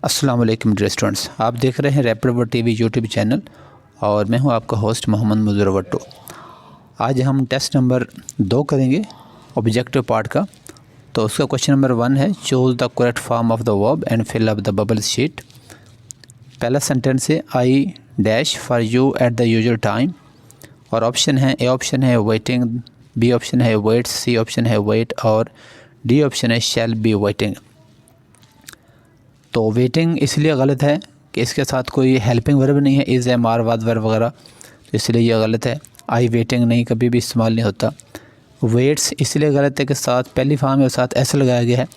अस्सलाम वालेकुम dear students, आप देख रहे हैं rapid word TV YouTube channel और मैं हूं आपका होस्ट मोहम्मद मुज़र भट्टो। आज हम टेस्ट नंबर 2 करेंगे ऑब्जेक्टिव पार्ट का। तो उसका क्वेश्चन नंबर 1 है, choose the correct form of the verb and fill up the bubble sheet. पहला सेंटेंस है I dash for you at the usual time, और ऑप्शन है, ए ऑप्शन है वेटिंग, बी ऑप्शन है वेट्स, सी ऑप्शन है wait और D option है shall be waiting. तो वेटिंग इसलिए गलत है कि इसके साथ कोई हेल्पिंग वर्ब नहीं है, is, am, are, was, verb वगैरह, तो इसलिए यह गलत है। आई वेटिंग नहीं, कभी भी इस्तेमाल नहीं होता। वेट्स इसलिए गलत है कि साथ पहली फॉर्म है और साथ एस लगाया गया है,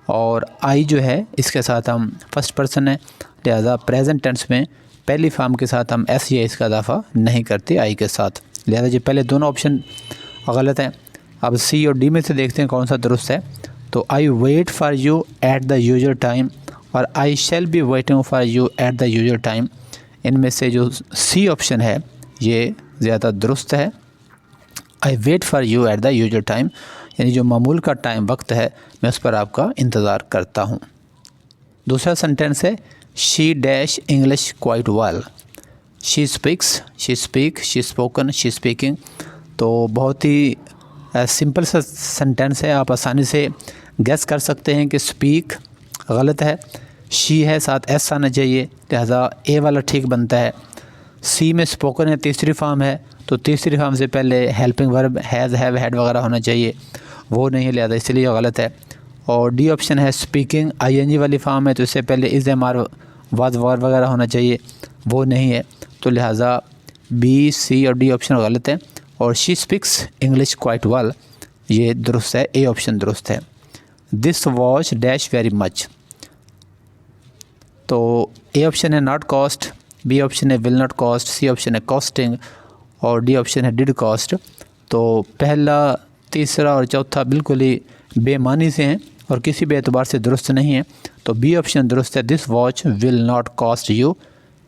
और आई जो है इसके साथ हम फर्स्ट पर्सन है, लिहाजा प्रेजेंट टेंस में पहली फॉर्म के साथ हम एस या इसका इजाफा नहीं करते आई के साथ, लिहाजा ये पहले दोनों ऑप्शन गलत हैं। अब सी और डी में से देखते हैं कौन सा दुरुस्त है। तो I wait for you at the usual time और I shall be waiting for you at the usual time, इनमें से जो सी ऑप्शन है ये ज़्यादा दुरुस्त है। I wait for you at the usual time, यानी जो मामूल का टाइम वक्त है मैं उस पर आपका इंतज़ार करता हूँ। दूसरा सेंटेंस है, she dash English quite well. She speaks, she speak, she spoken, she speaking. तो बहुत ही सिंपल सा सेंटेंस है, आप आसानी से गेस कर सकते हैं कि स्पीक गलत है, शी है साथ एस आना चाहिए, लिहाजा ए वाला ठीक बनता है। सी में स्पोकन है, तीसरी फॉर्म है, तो तीसरी फॉर्म से पहले helping verb has, have, had वगैरह होना चाहिए, वो नहीं है, लिहाजा इसलिए गलत है। और डी ऑप्शन है स्पीकिंग, आईएनजी वाली फॉर्म है, तो इससे पहले is, am, are, was, verb वगैरह होना चाहिए, वो नहीं है, तो लिहाजा बी, सी और डी ऑप्शन गलत है। और she speaks English quite well, ये दुरुस्त है, ए ऑप्शन दुरुस्त है। This watch dash very much, तो ए ऑप्शन है नॉट कॉस्ट, बी ऑप्शन है will not cost, C option है कॉस्टिंग और डी ऑप्शन है डिड कॉस्ट। तो पहला, तीसरा और चौथा बिल्कुल ही बेमानी से हैं और किसी भी एतबार से दुरुस्त नहीं है, तो बी ऑप्शन दुरुस्त है। This watch will not cost you,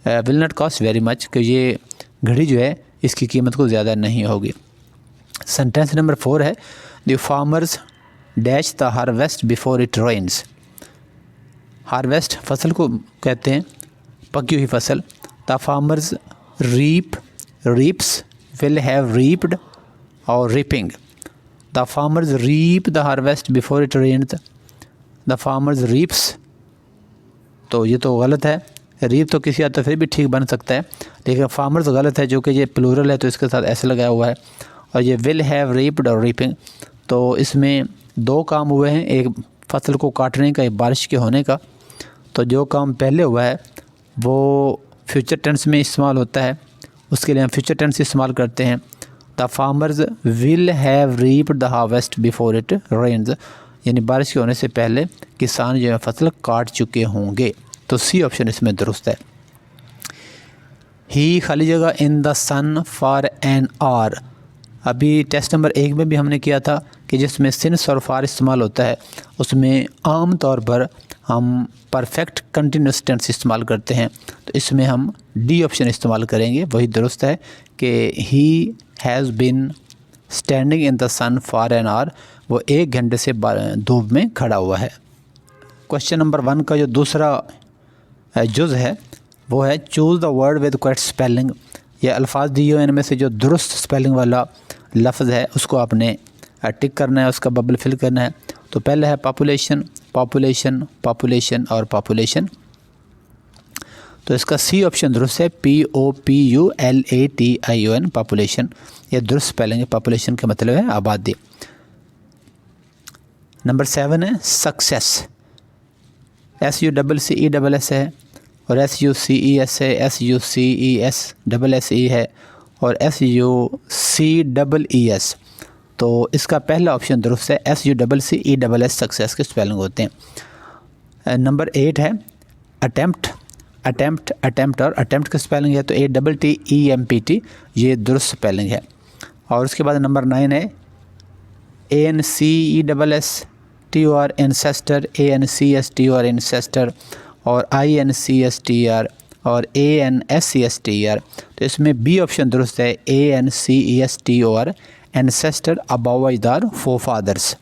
will not cost very much, कि ये घड़ी जो है इसकी कीमत को ज़्यादा नहीं होगी। सेंटेंस नंबर 4 है, the farmers dash the harvest before it rains. Harvest फसल को कहते हैं, पकी हुई फसल। The farmers reap, reaps, will have reaped और reaping. The farmers reap the harvest before it rains, the farmers reaps, तो ये तो गलत है। रीप तो किसी हद तक फिर भी ठीक बन सकता है, लेकिन फार्मर्स गलत है जो कि ये प्लूरल है, तो इसके साथ ऐसे लगाया हुआ है। और ये विल हैव रीप्ड और रीपिंग, तो इसमें दो काम हुए हैं, एक फसल को काटने का, एक बारिश के होने का। तो जो काम पहले हुआ है वो फ्यूचर टेंस में इस्तेमाल होता है, उसके लिए हम फ्यूचर टेंस इस्तेमाल करते हैं। The farmers will have reaped the harvest before it rains, यानी बारिश के होने से पहले किसान जो है फसल काट चुके होंगे, तो सी ऑप्शन इसमें दुरुस्त है। ही खाली जगह in the sun for an hour, अभी टेस्ट नंबर 1 में भी हमने किया था कि जिसमें सिंस और फार इस्तेमाल होता है उसमें आम तौर पर हम परफेक्ट कंटिन्यूस टेंस इस्तेमाल करते हैं, तो इसमें हम डी ऑप्शन इस्तेमाल करेंगे, वही दुरुस्त है कि he has been standing in the sun for an hour, वो 1 घंटे से धूप में खड़ा हुआ है। क्वेश्चन नंबर 1 का जो दूसरा जुज़ है वो है, choose the word with correct spelling. ये अल्फाज दिए हुए इनमें से जो दुरुस्त स्पेलिंग वाला लफ्ज़ है उसको आपने टिक करना है, उसका बबल फिल करना है। तो पहला है पॉपुलेशन, पॉपुलेशन, पॉपुलेशन और पॉपुलेशन, तो इसका सी ऑप्शन दुरुस्त है, POPULATION, पॉपुलेशन, ये दुरुस्त स्पेलिंग है। पॉपुलेशन का मतलब है आबादी। नंबर 7 है सक्सेस, SUCCESS है और SUCES है, SUCESSE है और SUCEES, तो इसका पहला ऑप्शन दुरुस्त है, SUCCESS सक्सेस के स्पेलिंग होते हैं। नंबर 8 है अटेम्प्ट, अटेम्प्ट, अटेम्प्ट और अटेम्प्ट का स्पेलिंग है तो ATTEMPT, ये दुरुस्त स्पेलिंग है। और उसके बाद नंबर 9 है ANCESSTOR एंसेस्टर, ANCSTOR एंसेस्टर और INCSTR और ANSCSTR, तो इसमें बी ऑप्शन दुरुस्त है, ANCESTOR एंसेस्टर अबव अजदार फोर फादर्स।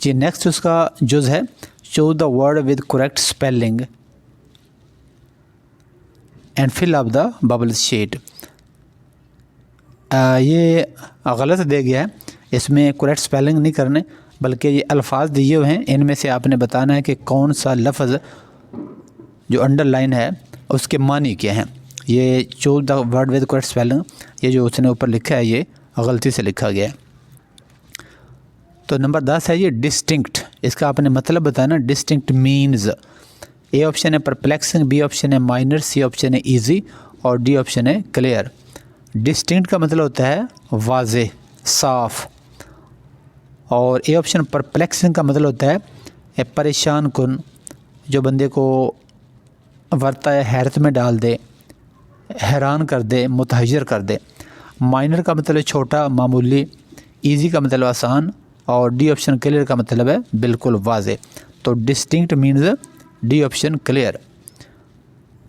जी नेक्स्ट उसका जुज़ है, choose the word with correct spelling and fill up the bubble sheet. ये गलत दे गया है, इसमें करेक्ट स्पेलिंग नहीं करने, बल्कि ये अल्फाज दिए हुए हैं, इनमें से आपने बताना है कि कौन सा लफ्ज़ जो अंडरलाइन है उसके मानी क्या हैं। ये choose the word with correct spelling, ये जो उसने ऊपर लिखा है ये गलती से लिखा गया है। तो नंबर 10 है ये डिस्टिंक्ट, इसका आपने मतलब बताना। डिस्टिंक्ट मीन्स, ए ऑप्शन है परप्लेक्सिंग, बी ऑप्शन है माइनर, सी ऑप्शन है ईजी और डी ऑप्शन है क्लियर। डिस्टिंक्ट का मतलब होता है वाज़े, साफ, और ए ऑप्शन परप्लेक्सिंग का मतलब होता है परेशान कुन, जो बंदे को वर्ता है हैरत में डाल दे, हैरान कर दे, मुतहज्जर कर दे। माइनर का मतलब छोटा, मामूली, इजी का मतलब आसान, और डी ऑप्शन क्लियर का मतलब है बिल्कुल वाज़े। तो distinct means D option clear.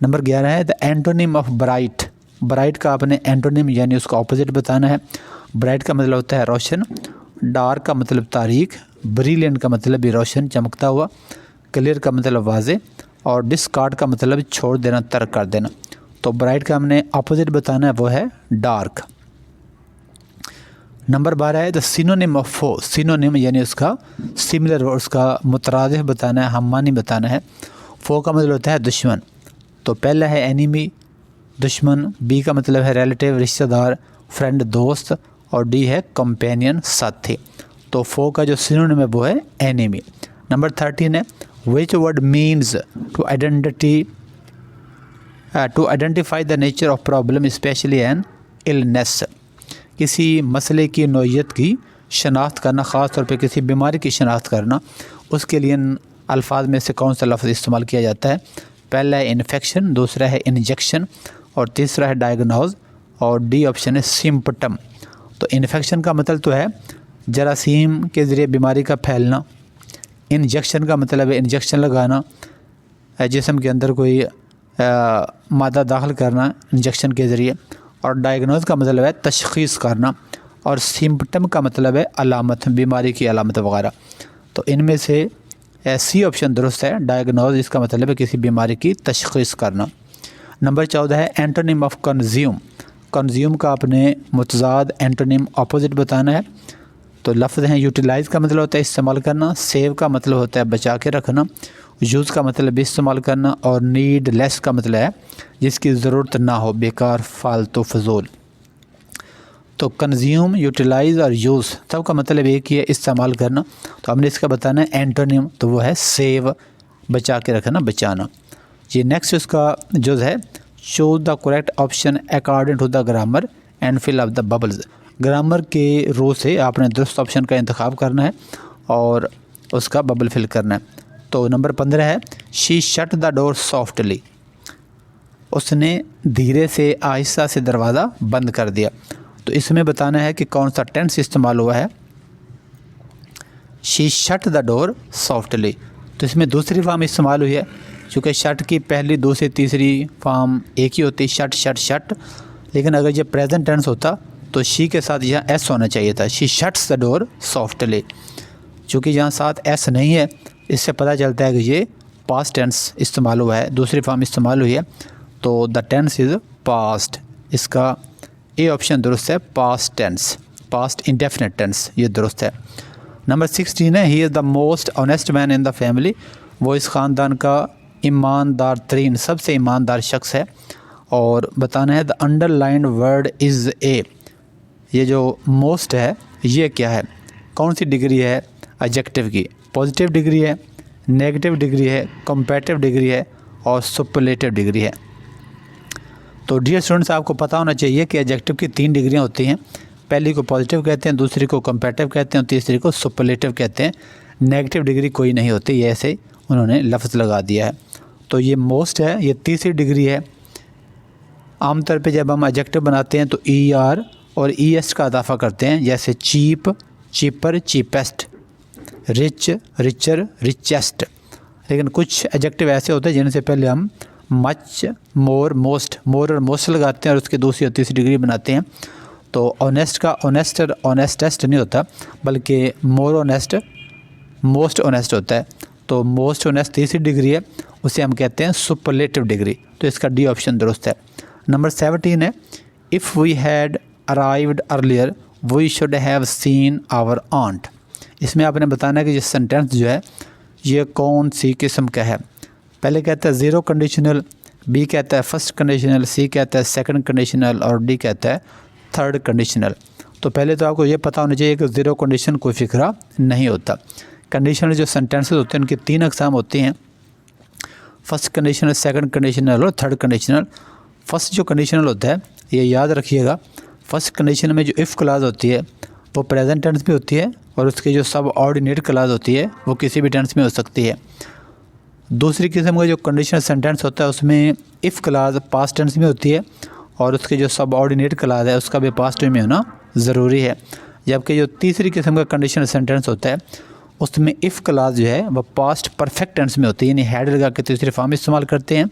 Number 11 है the antonym of bright. Bright का आपने एंटोनिम यानी उसका ऑपोजिट बताना है। ब्राइट का मतलब होता है रोशन, डार्क का मतलब तारीक, ब्रिलियंट का मतलब भी रोशन, चमकता हुआ, क्लियर का मतलब वाज़े, और डिस्कार्ड का मतलब छोड़ देना, तर्क कर देना। तो ब्राइट का हमने ऑपोजिट बताना है, वो है डार्क। नंबर 12 है the synonym of foe. Synonym यानी उसका सिमिलर, उसका मुतरादिफ बताना है, हममानी बताना है। फो का मतलब होता है दुश्मन। तो पहला है एनिमी, दुश्मन, बी का मतलब है रिलेटिव, रिश्तेदार, फ्रेंड, दोस्त, और डी है कंपेनियन, साथी। तो फो का जो सिनोनिम है वो है एनिमी। नंबर 13 है which word means to identify the nature of problem specially an illness. किसी मसले की नौइयत की शनाख्त करना, ख़ास तौर पे किसी बीमारी की शनाख्त करना, उसके लिए इन अल्फाज में से कौन सा लफ्ज़ इस्तेमाल किया जाता है। पहला है इन्फेक्शन, दूसरा है इंजेक्शन, और तीसरा है डायग्नोज, और डी ऑप्शन है सिम्पटम। तो इन्फेक्शन का मतलब तो है जरासीम के ज़रिए बीमारी का फैलना। इंजेक्शन का मतलब है इंजेक्शन लगाना, जिस्म के अंदर कोई मादा दाखिल करना इंजेक्शन के ज़रिए। और डायग्नोज का मतलब है तशख़ीस करना, और सिम्पटम का मतलब है अलामत, बीमारी की अलामत वगैरह। तो इनमें से सी ऑप्शन दुरुस्त है, डायग्नोज, इसका मतलब है किसी बीमारी की तशख़ीस करना। नंबर 14 है एंटोनिम ऑफ कंज्यूम। कंज्यूम का आपने मुतज़ाद एंटोनिम ऑपोजिट बताना है। तो लफ्ज़ हैं यूटिलाइज़ का मतलब होता है इस्तेमाल करना, सेव का मतलब होता है बचा के रखना, यूज़ का मतलब इस्तेमाल करना, और नीड लेस का मतलब है जिसकी ज़रूरत ना हो, बेकार, फालतू, फजूल। तो कंज्यूम, यूटिलाइज़ और यूज़ सब का मतलब एक ही है, इस्तेमाल करना। तो हमने इसका बताना है एंटोनिम, तो वो है सेव, बचा के रखना, बचाना। ये नेक्स्ट उसका जो है choose the correct option according to the grammar and fill up the bubbles. Grammar के रो से आपने दुरुस्त ऑप्शन का इंतखाब करना है और उसका बबल फिल करना है। तो नंबर 15 है she shut the door softly. उसने धीरे से, आहिस्ता से दरवाज़ा बंद कर दिया। तो इसमें बताना है कि कौन सा टेंस इस्तेमाल हुआ है। She shut the door softly, तो इसमें दूसरी फॉर्म इस्तेमाल हुई है, चूँकि शट की पहली, दूसरी, तीसरी फॉर्म एक ही होती, शट शट शट। लेकिन अगर ये प्रेजेंट टेंस होता तो शी के साथ यहाँ एस होना चाहिए था, she shuts the door softly. चूँकि यहाँ साथ एस नहीं है, इससे पता चलता है कि ये पास्ट टेंस इस्तेमाल हुआ है, दूसरी फॉर्म इस्तेमाल हुई है। तो द टेंस इज़ पास्ट, इसका ए ऑप्शन दुरुस्त है, past tense, past indefinite tense, ये दुरुस्त है। नंबर 16 है he is the most honest man in the family. वो इस ख़ानदान का ईमानदार तरीन, सबसे ईमानदार शख्स है। और बताना है द अंडरलाइंड वर्ड इज़ ए। ये जो मोस्ट है ये क्या है, कौन सी डिग्री है एडजेक्टिव की, पॉजिटिव डिग्री है, नेगेटिव डिग्री है, कंपैरेटिव डिग्री है और सुपरलेटिव डिग्री है। तो डियर स्टूडेंट्स, आपको पता होना चाहिए कि एडजेक्टिव की 3 डिग्रियां होती हैं। पहली को पॉजिटिव कहते हैं, दूसरी को कंपैरेटिव कहते हैं और तीसरी को सुपरलेटिव कहते हैं। नेगेटिव डिग्री कोई नहीं होती, ये ऐसे उन्होंने लफ्ज़ लगा दिया है। तो ये मोस्ट है, ये तीसरी डिग्री है। आमतौर पे जब हम एडजेक्टिव बनाते हैं तो ई आर और ई एस का इजाफा करते हैं, जैसे cheap, cheaper, cheapest, rich, richer, richest. लेकिन कुछ एडजेक्टिव ऐसे होते हैं जिनसे पहले हम मच, मोर, मोस्ट, मोर और मोस्ट लगाते हैं और उसकी दूसरी और तीसरी डिग्री बनाते हैं। तो ऑनेस्ट का ऑनेस्टर, ऑनेस्टेस्ट नहीं होता, बल्कि मोर ऑनेस्ट, मोस्ट ऑनेस्ट होता है। तो मोस्ट ऑनेस्ट तीसरी डिग्री है, उसे हम कहते हैं सुपरलेटिव डिग्री। तो इसका डी ऑप्शन दुरुस्त है। नंबर 17 है, if we had arrived earlier we should have seen our aunt. इसमें आपने बताना है कि ये सेंटेंस जो है ये कौन सी किस्म का है। पहले कहता है ज़ीरो कंडीशनल, बी कहता है फर्स्ट कंडीशनल, सी कहता है सेकंड कंडीशनल और डी कहता है थर्ड कंडीशनल। तो पहले तो आपको ये पता होना चाहिए कि ज़ीरो कंडीशन कोई फ़िक्रा नहीं होता। कंडीशनल जो सेंटेंसेस होते हैं उनकी 3 अक़साम होती हैं, फर्स्ट कंडीशनल, सेकंड कंडीशनल और थर्ड कंडीशनल। फर्स्ट जो कंडीशनल होता है ये याद रखिएगा, फर्स्ट कंडीशन में जो इफ़ क्लास होती है वो प्रेजेंट टेंस में होती है और उसकी जो सब ऑर्डिनेट क्लास होती है वो किसी भी टेंस में हो सकती है। दूसरी किस्म का जो कंडीशनल सेंटेंस होता है उसमें इफ़ क्लास पास्ट टेंस में होती है और उसके जो सब ऑर्डिनेट क्लास है उसका भी पास्ट में होना ज़रूरी है। जबकि जो तीसरी किस्म का कंडीशनल सेंटेंस होता है उसमें इफ़ क्लास जो है वह पास्ट परफेक्ट टेंस में होती है, यानी हैड लगा के तीसरी फॉर्म इस्तेमाल करते हैं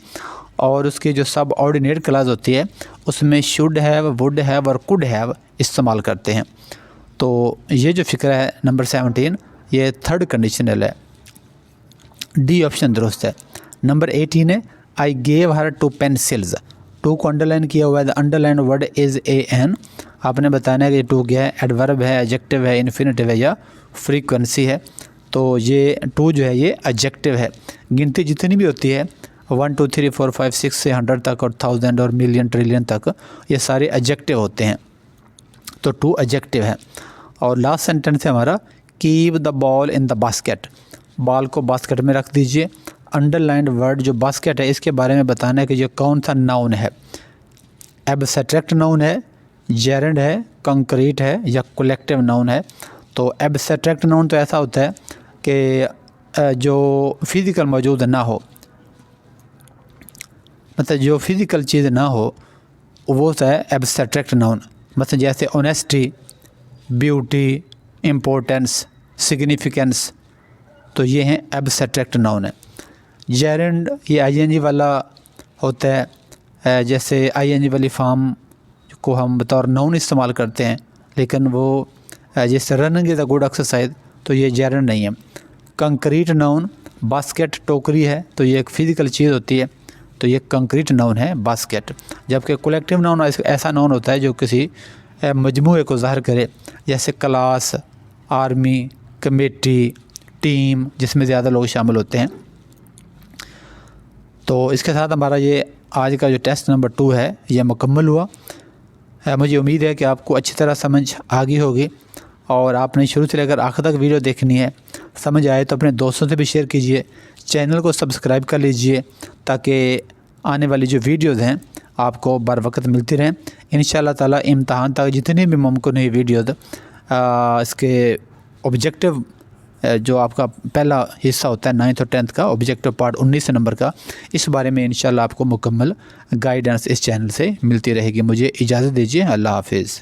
और उसकी जो सब ऑर्डिनेट क्लास होती है उसमें शुड हैव, वुड हैव और कुड हैव इस्तेमाल करते हैं। तो ये जो फ़िक्र है नंबर 17 ये थर्ड कंडीशनल है, डी ऑप्शन दुरुस्त है। नंबर 18 है, आई गेव हर 2 पेंसिल्स। 2 को अंडरलाइन किया हुआ है, the underline word is a an. आपने बताना है कि 2 क्या है, एडवर्ब है, एडजेक्टिव है, इन्फिनेटिव है या फ्रीक्वेंसी है। तो ये 2 जो है ये एडजेक्टिव है। गिनती जितनी भी होती है 1 2 3 4 5 6 से 100 तक और 1000 और मिलियन ट्रिलियन तक ये सारे एडजेक्टिव होते हैं। तो 2 एडजेक्टिव है। और लास्ट सेंटेंस है हमारा, keep the ball in the basket. Ball को बास्केट में रख दीजिए। अंडरलाइंड वर्ड जो बास्केट है इसके बारे में बताना है कि ये कौन सा नाउन है, एब्स्ट्रैक्ट नाउन है, जेरेंड है, कंक्रीट है या कलेक्टिव नाउन है। तो एब्स्ट्रैक्ट नाउन तो ऐसा होता है कि जो फिज़िकल मौजूद ना हो, मतलब जो फिज़िकल चीज़ ना हो वो होता है एब्स्ट्रैक्ट नाउन। मतलब जैसे ऑनेस्टी, ब्यूटी, इम्पोर्टेंस, सिग्निफिकेंस, तो ये हैं एब्स्ट्रैक्ट नाउन है। जेरेंड ये आईएनजी वाला होता है, जैसे आईएनजी वाली फॉर्म को हम बतौर नाउन इस्तेमाल करते हैं, लेकिन वो जैसे running is a good exercise, तो ये जेरेंड नहीं है। कंक्रीट नाउन, बास्केट टोकरी है तो ये एक फ़िज़िकल चीज़ होती है, तो ये कंक्रीट नाउन है बास्केट। जबकि कलेक्टिव नाउन ऐसा नाउन होता है जो किसी मजमूए को ज़ाहिर करे, जैसे क्लास, आर्मी, कमेटी, टीम, जिसमें ज़्यादा लोग शामिल होते हैं। तो इसके साथ हमारा ये आज का जो टेस्ट नंबर 2 है ये मुकम्मल हुआ। मुझे उम्मीद है कि आपको अच्छी तरह समझ आ गई होगी और आपने शुरू से लेकर आखिर तक वीडियो देखनी है। समझ आए तो अपने दोस्तों से भी शेयर कीजिए, चैनल को सब्सक्राइब कर लीजिए ताकि आने वाली जो वीडियोज़ हैं आपको बर वक्त मिलती रहें। इंशाअल्लाह ताला इम्तहान तक जितनी भी मुमकिन हुई वीडियोज़ इसके ऑब्जेक्टिव जो आपका पहला हिस्सा होता है 9th और 10th का ऑब्जेक्टिव पार्ट 19 नंबर का, इस बारे में इंशाल्लाह आपको मुकम्मल गाइडेंस इस चैनल से मिलती रहेगी। मुझे इजाज़त दीजिए, अल्लाह हाफिज़।